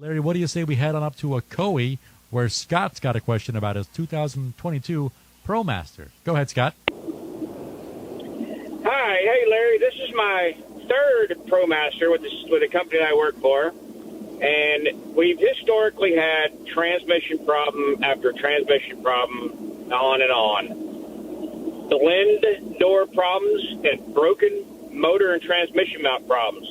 Larry, what do you say we head on up to ocoee, where Scott's got a question about his 2022 ProMaster. Go ahead, Scott. Hi. Hey, Larry. This is my third ProMaster with the company that I work for. And we've historically had transmission problem after transmission problem, on and on. The Lind door problems and broken motor and transmission mount problems.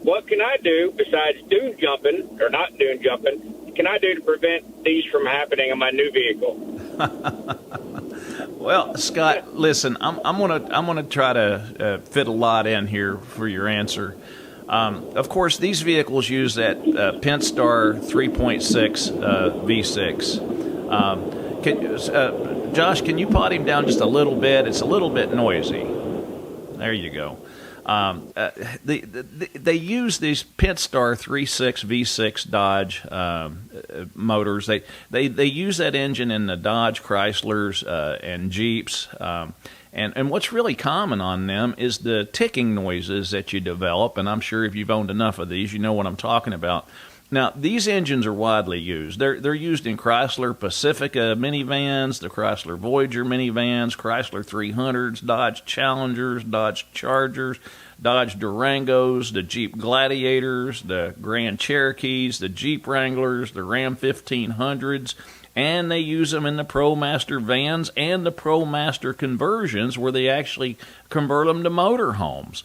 What can I do besides dune jumping, or not dune jumping, can I do to prevent these from happening on my new vehicle? Well, Scott, listen, I'm gonna try to fit a lot in here for your answer. Of course, these vehicles use that Pentastar 3.6 V6. Josh, can you pot him down just a little bit? It's a little bit noisy. There you go. They use these Pentastar 3.6 V6 Dodge motors. They use that engine in the Dodge, Chryslers, and Jeeps. And what's really common on them is the ticking noises that you develop, and I'm sure if you've owned enough of these, you know what I'm talking about. Now, these engines are widely used. They're used in Chrysler Pacifica minivans, the Chrysler Voyager minivans, Chrysler 300s, Dodge Challengers, Dodge Chargers, Dodge Durangos, the Jeep Gladiators, the Grand Cherokees, the Jeep Wranglers, the Ram 1500s, and they use them in the ProMaster vans and the ProMaster conversions where they actually convert them to motorhomes.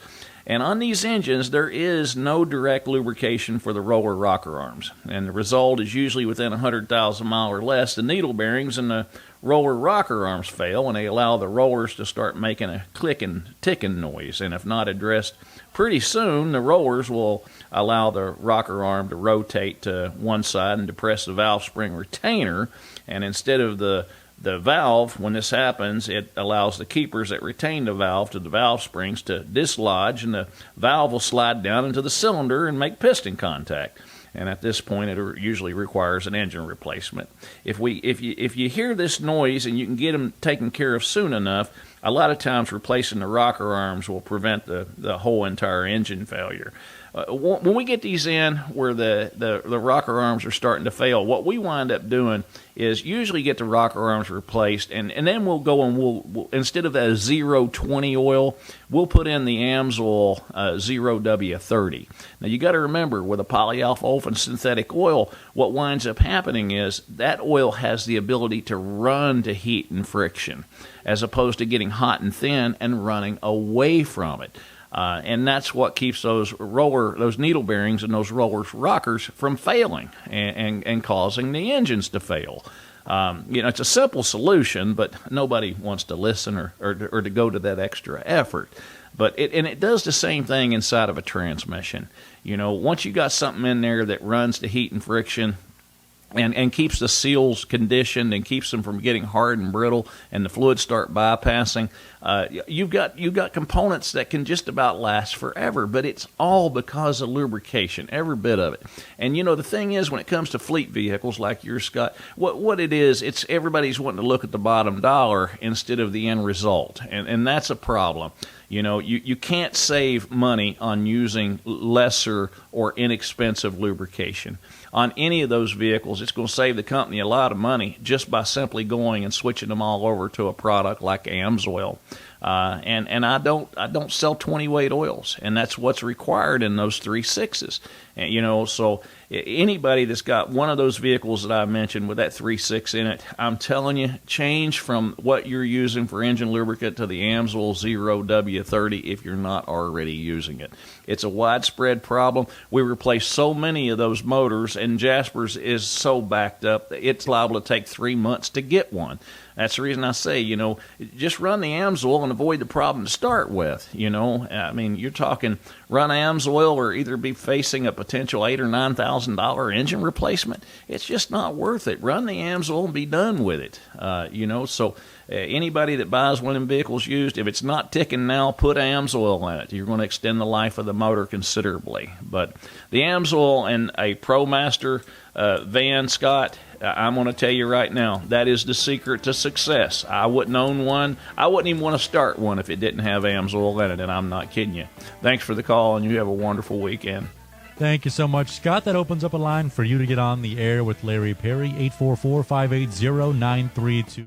And on these engines, there is no direct lubrication for the roller rocker arms. And the result is usually within 100,000 miles or less, the needle bearings and the roller rocker arms fail, and they allow the rollers to start making a clicking, ticking noise. And if not addressed pretty soon, the rollers will allow the rocker arm to rotate to one side and depress the valve spring retainer. And instead of the valve, when this happens, it allows the keepers that retain the valve to the valve springs to dislodge, and the valve will slide down into the cylinder and make piston contact. And at this point, it usually requires an engine replacement. If you hear this noise and you can get them taken care of soon enough, a lot of times replacing the rocker arms will prevent the whole entire engine failure. When we get these in where the rocker arms are starting to fail, what we wind up doing is usually get the rocker arms replaced, and then we'll go and we'll instead of that 020 oil, we'll put in the AMSOIL 0W30. Now you got to remember, with a polyalpha-olefin synthetic oil, what winds up happening is that oil has the ability to run to heat and friction, as opposed to getting hot and thin and running away from it. And that's what keeps those needle bearings and those rockers from failing and causing the engines to fail. It's a simple solution, but nobody wants to listen or to go to that extra effort. But it does the same thing inside of a transmission. Once you got something in there that runs to heat and friction, and keeps the seals conditioned and keeps them from getting hard and brittle, and the fluids start bypassing, you've got components that can just about last forever. But it's all because of lubrication, every bit of it. And the thing is, when it comes to fleet vehicles like yours, Scott, what it is, it's everybody's wanting to look at the bottom dollar instead of the end result, and that's a problem. You can't save money on using lesser or inexpensive lubrication. On any of those vehicles, it's going to save the company a lot of money just by simply going and switching them all over to a product like AMSOIL. And I don't sell 20-weight oils, and that's what's required in those 3.6s. And, so anybody that's got one of those vehicles that I mentioned with that 3.6 in it, I'm telling you, change from what you're using for engine lubricant to the AMSOIL 0W30 if you're not already using it. It's a widespread problem. We replace so many of those motors, and Jasper's is so backed up that it's liable to take 3 months to get one. That's the reason I say, just run the AMSOIL and avoid the problem to start with. I mean, you're talking run AMSOIL or either be facing a potential $8,000 or $9,000 engine replacement. It's just not worth it. Run the AMSOIL and be done with it. So anybody that buys one of them vehicles used, if it's not ticking now, put AMSOIL in it. You're going to extend the life of the motor considerably. But the AMSOIL and a ProMaster van, Scott, I'm going to tell you right now, that is the secret to success. I wouldn't own one. I wouldn't even want to start one if it didn't have AMSOIL in it, and I'm not kidding you. Thanks for the call, and you have a wonderful weekend. Thank you so much, Scott. That opens up a line for you to get on the air with Larry Perry, 844-580-932.